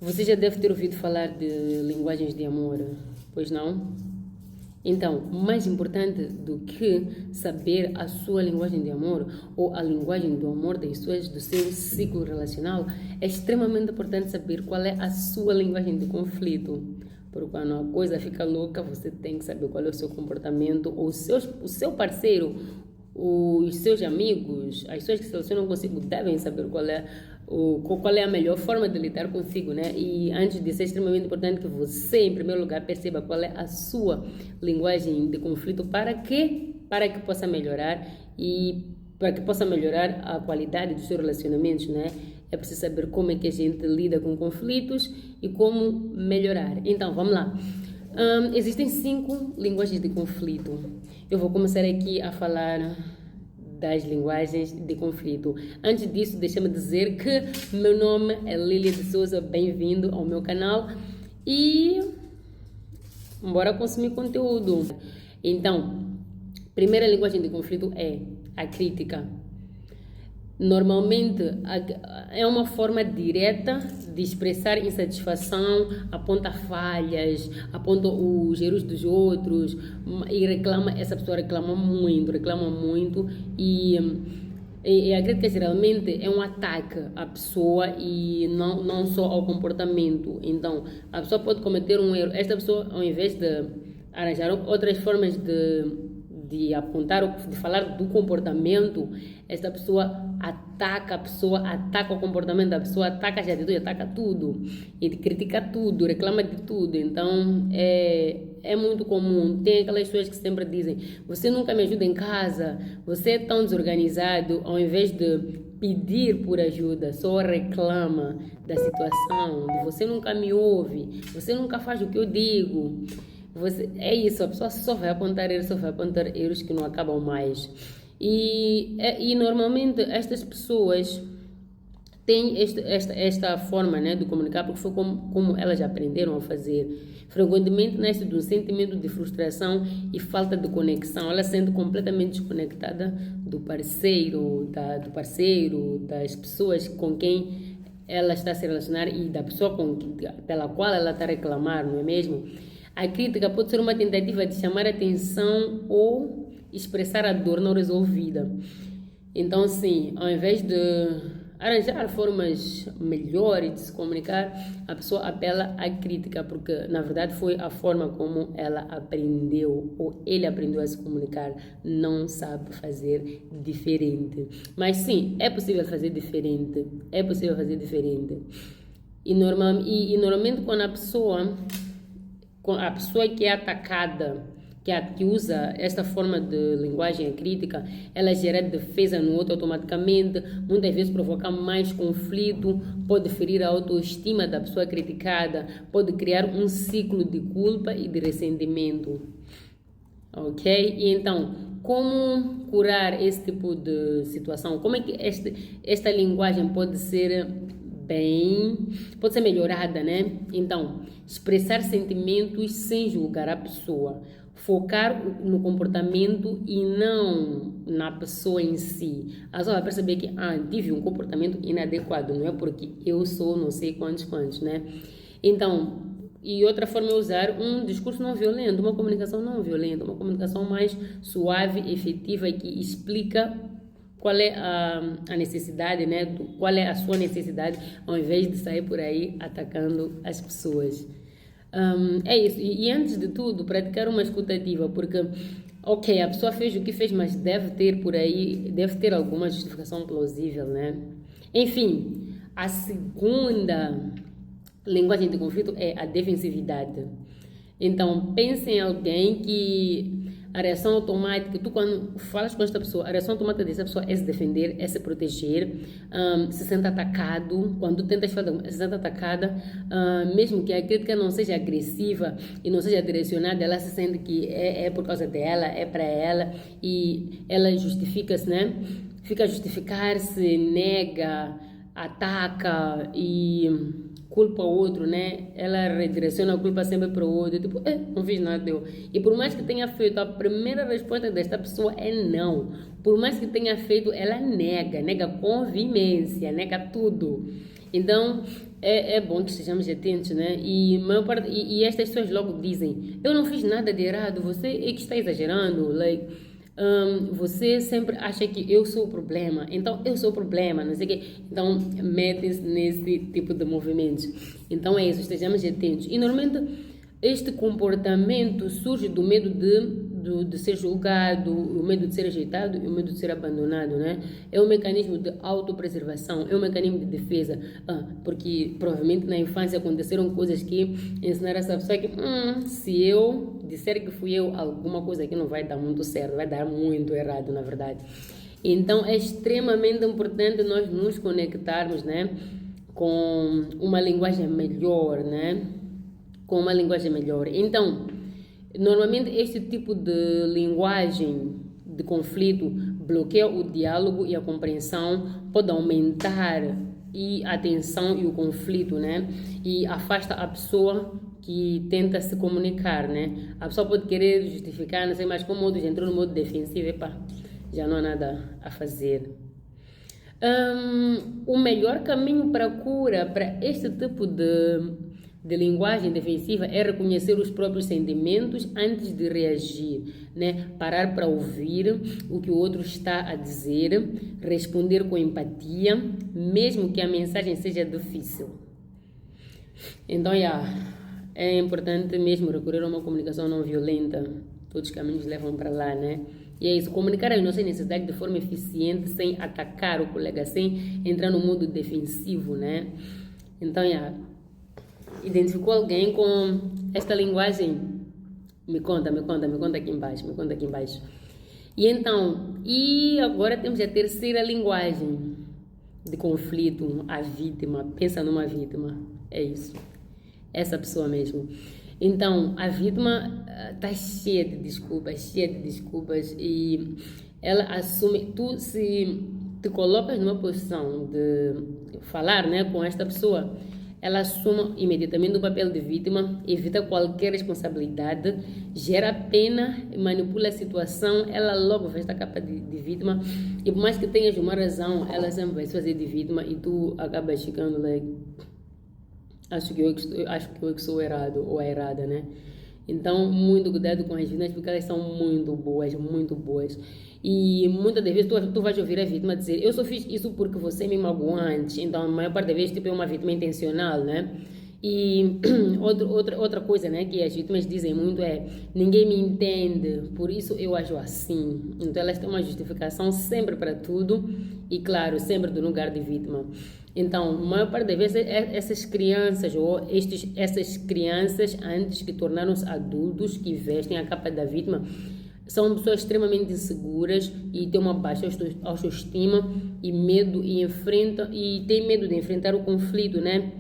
Você já deve ter ouvido falar de linguagens de amor, pois não? Então, mais importante do que saber a sua linguagem de amor ou a linguagem do amor das pessoas do seu ciclo relacional, é extremamente importante saber qual é a sua linguagem de conflito. Porque quando a coisa fica louca, você tem que saber qual é o seu comportamento, ou o seu parceiro, os seus amigos, as pessoas que se relacionam consigo devem saber qual é a melhor forma de lidar consigo, né? E antes disso é extremamente importante que você, em primeiro lugar, perceba qual é a sua linguagem de conflito para que possa melhorar e para que possa melhorar a qualidade dos seus relacionamentos, né? É preciso saber como é que a gente lida com conflitos e como melhorar. Então, vamos lá. Existem 5 linguagens de conflito. Eu vou começar aqui a falar das linguagens de conflito. Antes disso, deixa-me dizer que meu nome é Lília de Souza, bem-vindo ao meu canal e bora consumir conteúdo. Então, primeira linguagem de conflito é a crítica. Normalmente é uma forma direta de expressar insatisfação, aponta falhas, aponta os erros dos outros e essa pessoa reclama muito e a crítica geralmente é um ataque à pessoa e não só ao comportamento. Então, a pessoa pode cometer um erro. Esta pessoa, ao invés de arranjar outras formas de apontar, de falar do comportamento, esta pessoa ataca o comportamento da pessoa, ataca as atitudes, ataca tudo, e critica tudo, reclama de tudo. Então, é muito comum. Tem aquelas pessoas que sempre dizem, você nunca me ajuda em casa, você é tão desorganizado, ao invés de pedir por ajuda, só reclama da situação, você nunca me ouve, você nunca faz o que eu digo. É isso, a pessoa só vai apontar erros que não acabam mais. E normalmente estas pessoas têm esta forma, né, de comunicar, porque foi como elas aprenderam a fazer. Frequentemente nasce de um sentimento de frustração e falta de conexão. Ela se sente completamente desconectada do parceiro, das pessoas com quem ela está a se relacionar e da pessoa pela qual ela está a reclamar, não é mesmo? A crítica pode ser uma tentativa de chamar a atenção ou expressar a dor não resolvida. Então, sim, ao invés de arranjar formas melhores de se comunicar, a pessoa apela à crítica, porque, na verdade, foi a forma como ela aprendeu, ou ele aprendeu a se comunicar, não sabe fazer diferente. Mas, sim, é possível fazer diferente, E normalmente, quando a pessoa que é atacada, que usa esta forma de linguagem crítica, ela gera defesa no outro automaticamente, muitas vezes provoca mais conflito, pode ferir a autoestima da pessoa criticada, pode criar um ciclo de culpa e de ressentimento. Ok? E então, como curar esse tipo de situação? Como é que esta linguagem pode ser melhorada, né? Então, expressar sentimentos sem julgar a pessoa, focar no comportamento e não na pessoa em si. A pessoa vai perceber que tive um comportamento inadequado, não é porque eu sou não sei quantos, né? Então, e outra forma é usar um discurso não violento, uma comunicação não violenta, uma comunicação mais suave, efetiva, que explica qual é a necessidade, né? Qual é a sua necessidade, ao invés de sair por aí atacando as pessoas. É isso. E antes de tudo, praticar uma escuta ativa, porque, ok, a pessoa fez o que fez, mas deve ter alguma justificação plausível, né? Enfim, a segunda linguagem de conflito é a defensividade. Então, pense em alguém que a reação automática, tu quando falas com esta pessoa, a reação automática dessa pessoa é se defender, é se proteger, se sente atacado, quando tu tentas falar, se sente atacada, mesmo que a crítica não seja agressiva e não seja direcionada, ela se sente que é por causa dela, é para ela, e ela justifica-se, né? Fica a justificar-se, nega, ataca e culpa o outro, né? Ela redireciona a culpa sempre para o outro, tipo, não fiz nada, eu. E por mais que tenha feito, a primeira resposta desta pessoa é não. Por mais que tenha feito, ela nega com veemência, nega tudo. Então, é bom que estejamos atentos, né? E, maior parte, e estas pessoas logo dizem, eu não fiz nada de errado, você é que está exagerando, like, você sempre acha que eu sou o problema, então eu sou o problema, não sei o quê. Então, metem-se nesse tipo de movimentos. Então é isso, estejamos atentos. E normalmente este comportamento surge do medo de ser julgado, o medo de ser rejeitado e o medo de ser abandonado, né? É um mecanismo de autopreservação, é um mecanismo de defesa, porque provavelmente na infância aconteceram coisas que ensinaram essa pessoa que se eu disser que fui eu, alguma coisa aqui não vai dar muito certo, vai dar muito errado, na verdade. Então é extremamente importante nós nos conectarmos, né, com uma linguagem melhor, né? Com uma linguagem melhor. Então, normalmente este tipo de linguagem de conflito bloqueia o diálogo e a compreensão, pode aumentar a tensão e o conflito, né? E afasta a pessoa que tenta se comunicar, né? A pessoa pode querer justificar, não sei mais como outros entrou no modo defensivo, epa, já não há nada a fazer. O melhor caminho para a cura para este tipo de linguagem defensiva é reconhecer os próprios sentimentos antes de reagir, né? Parar para ouvir o que o outro está a dizer, responder com empatia, mesmo que a mensagem seja difícil. Então, é importante mesmo recorrer a uma comunicação não violenta. Todos os caminhos levam para lá, né? E é isso, comunicar as nossas necessidades de forma eficiente, sem atacar o colega, sem entrar no modo defensivo, né? Então, identificou alguém com esta linguagem? Me conta aqui embaixo, E então, agora temos a terceira linguagem de conflito, a vítima. Pensa numa vítima, é isso, essa pessoa mesmo. Então, a vítima está cheia de desculpas e ela assume, se te colocas numa posição de falar, né, com esta pessoa, ela assume imediatamente o papel de vítima, evita qualquer responsabilidade, gera pena, manipula a situação, ela logo veste a capa de vítima, e por mais que tenhas uma razão, ela sempre vai se fazer de vítima e tu acabas ficando like, acho que eu que sou errado ou a errada, né? Então, muito cuidado com as vítimas, porque elas são muito boas. E muitas das vezes tu vais ouvir a vítima dizer, eu só fiz isso porque você me magoou antes. Então, a maior parte das vezes, tipo, é uma vítima intencional, né? E outra coisa, né, que as vítimas dizem muito é, ninguém me entende, por isso eu ajo assim. Então, elas têm uma justificação sempre para tudo e, claro, sempre do lugar de vítima. Então, a maior parte das vezes, essas crianças, essas crianças, antes que tornaram-se adultos, que vestem a capa da vítima, são pessoas extremamente inseguras e têm uma baixa autoestima e têm medo de enfrentar o conflito, né,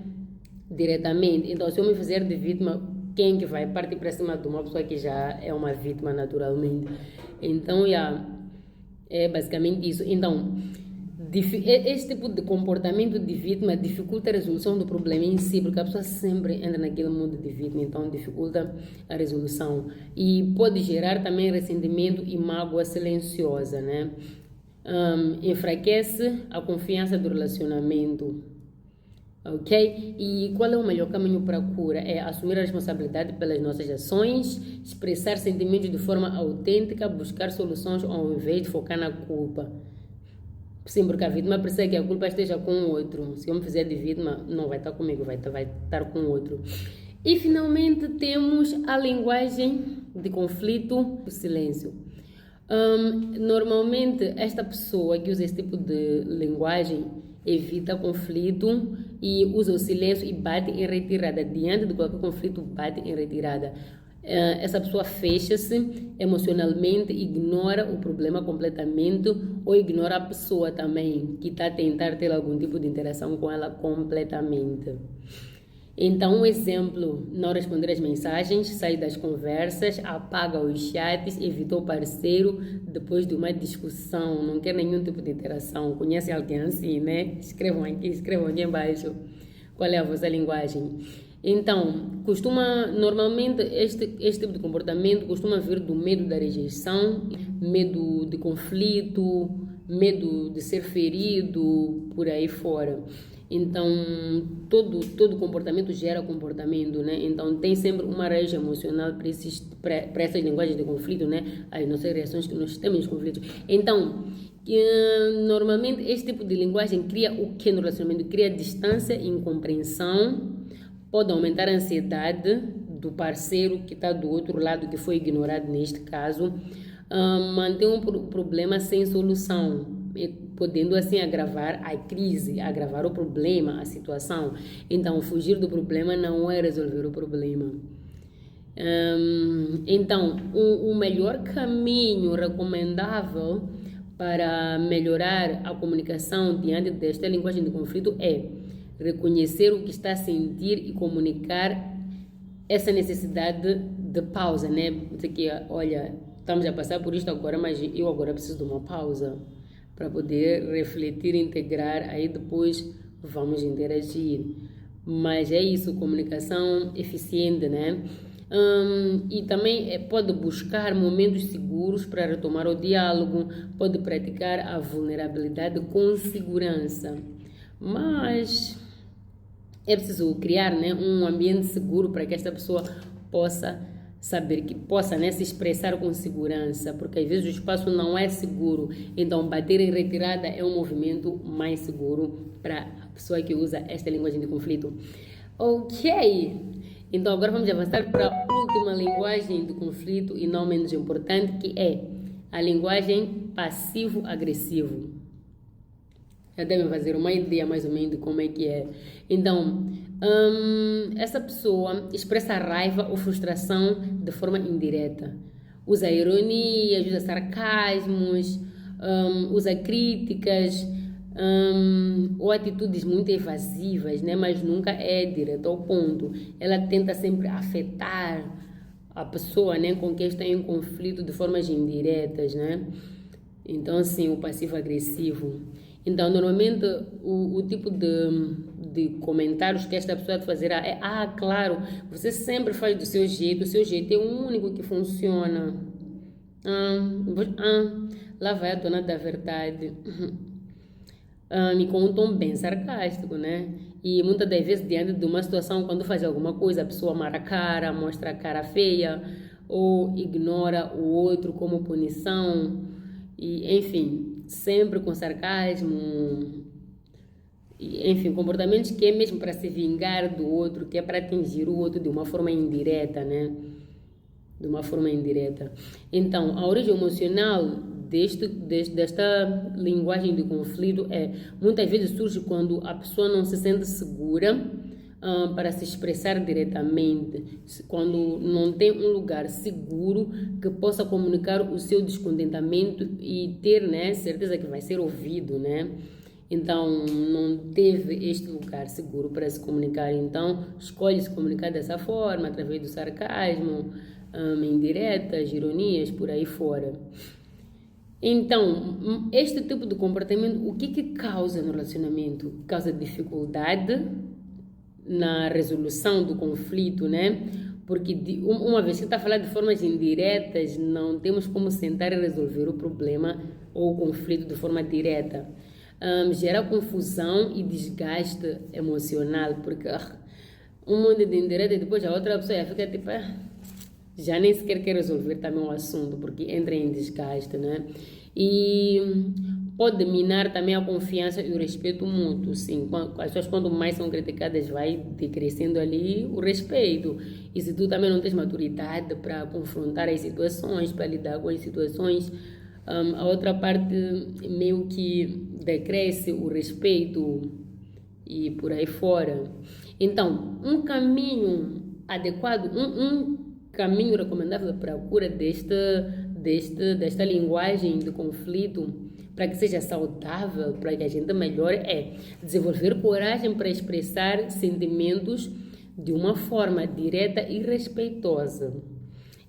diretamente. Então, se eu me fizer de vítima, quem que vai partir para cima de uma pessoa que já é uma vítima naturalmente? Então, é basicamente isso. Então, esse tipo de comportamento de vítima dificulta a resolução do problema em si, porque a pessoa sempre entra naquele mundo de vítima, então dificulta a resolução. E pode gerar também ressentimento e mágoa silenciosa, né? Enfraquece a confiança do relacionamento. Ok? E qual é o melhor caminho para a cura? É assumir a responsabilidade pelas nossas ações, expressar sentimentos de forma autêntica, buscar soluções ao invés de focar na culpa. Sim, porque a vítima percebe que a culpa esteja com o outro. Se eu me fizer de vítima, não vai estar comigo, vai estar com o outro. E finalmente temos a linguagem de conflito, o silêncio. Normalmente esta pessoa que usa esse tipo de linguagem evita conflito e usa o silêncio e bate em retirada. Diante de qualquer conflito, bate em retirada. Essa pessoa fecha-se emocionalmente, ignora o problema completamente ou ignora a pessoa também que está a tentar ter algum tipo de interação com ela completamente. Então, um exemplo, não responder às mensagens, sai das conversas, apaga os chats, evita o parceiro depois de uma discussão, não quer nenhum tipo de interação. Conhece alguém assim, né? Escrevam aqui embaixo qual é a vossa linguagem. Então, normalmente este tipo de comportamento costuma vir do medo da rejeição, medo de conflito, medo de ser ferido, por aí fora. Então, todo comportamento gera comportamento, né? Então, tem sempre uma raiz emocional para essas linguagens de conflito, né? As nossas reações que nós temos em conflitos. Então, normalmente, este tipo de linguagem cria o que no relacionamento? Cria distância e incompreensão, pode aumentar a ansiedade do parceiro que está do outro lado, que foi ignorado neste caso, mantém um problema sem solução, podendo assim agravar a crise, agravar o problema, a situação. Então, fugir do problema não é resolver o problema. Então, o melhor caminho recomendável para melhorar a comunicação diante desta linguagem de conflito é reconhecer o que está a sentir e comunicar essa necessidade de pausa, né? Dizer que, olha, estamos a passar por isto agora, mas eu agora preciso de uma pausa para poder refletir, integrar, aí depois vamos interagir. Mas é isso, comunicação eficiente, né? E também pode buscar momentos seguros para retomar o diálogo, pode praticar a vulnerabilidade com segurança. Mas é preciso criar, né, um ambiente seguro para que esta pessoa possa saber, que possa, né, se expressar com segurança, porque às vezes o espaço não é seguro. Então, bater em retirada é um movimento mais seguro para a pessoa que usa esta linguagem de conflito. Ok, então agora vamos avançar para a última linguagem de conflito e não menos importante, que é a linguagem passivo-agressivo. Já devem fazer uma ideia mais ou menos de como é que é. Então, essa pessoa expressa raiva ou frustração de forma indireta. Usa ironias, usa sarcasmos, usa críticas, ou atitudes muito evasivas, né? Mas nunca é direta ao ponto. Ela tenta sempre afetar a pessoa, né, com quem está em conflito de formas indiretas, né? Então, assim, o passivo-agressivo. Então, normalmente, o tipo de comentários que esta pessoa vai fazer é: claro, você sempre faz do seu jeito, o seu jeito é o único que funciona. Lá vai a dona da verdade. E com um tom bem sarcástico, né? E muitas das vezes, diante de uma situação, quando faz alguma coisa, a pessoa mara a cara, mostra a cara feia, ou ignora o outro como punição, e enfim, sempre com sarcasmo, e, enfim, comportamentos que é mesmo para se vingar do outro, que é para atingir o outro de uma forma indireta, né? De uma forma indireta. Então, a origem emocional desta linguagem de conflito muitas vezes surge quando a pessoa não se sente segura para se expressar diretamente, quando não tem um lugar seguro que possa comunicar o seu descontentamento e ter, né, certeza que vai ser ouvido, né? Então, não teve este lugar seguro para se comunicar, então escolhe se comunicar dessa forma, através do sarcasmo, indiretas, ironias, por aí fora. Então, este tipo de comportamento, o que causa no relacionamento? Causa dificuldade na resolução do conflito, né? Porque uma vez que está falando de formas indiretas, não temos como sentar e resolver o problema ou o conflito de forma direta. Gera confusão e desgaste emocional, porque um monte de indireta e depois a outra pessoa já fica tipo... já nem sequer quer resolver também o assunto, porque entra em desgaste, né? E pode minar também a confiança e o respeito mútuo, sim. As pessoas, quanto mais são criticadas, vai decrescendo ali o respeito. E se tu também não tens maturidade para confrontar as situações, para lidar com as situações, a outra parte meio que decresce o respeito e por aí fora. Então, um caminho adequado, um caminho recomendável para a cura desta linguagem de conflito, para que seja saudável, para que a gente melhore, é desenvolver coragem para expressar sentimentos de uma forma direta e respeitosa,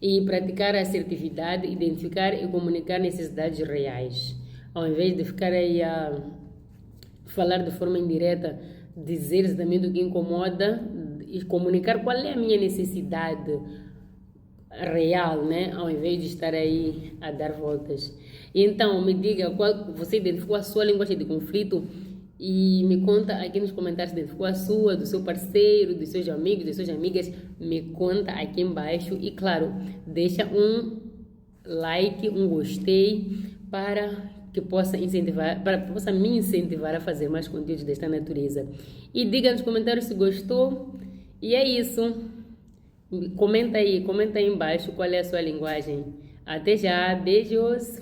e praticar a assertividade, identificar e comunicar necessidades reais, ao invés de ficar aí a falar de forma indireta, dizer exatamente o que incomoda e comunicar qual é a minha necessidade real, né? Ao invés de estar aí a dar voltas. Então, me diga, você identificou a sua linguagem de conflito E me conta aqui nos comentários se ficou a sua, do seu parceiro, dos seus amigos, das suas amigas. Me conta aqui embaixo. E claro, deixa um like, um gostei para que possa incentivar, para que possa me incentivar a fazer mais conteúdos desta natureza. E diga nos comentários se gostou. E é isso. Comenta aí embaixo qual é a sua linguagem. Até já, beijos!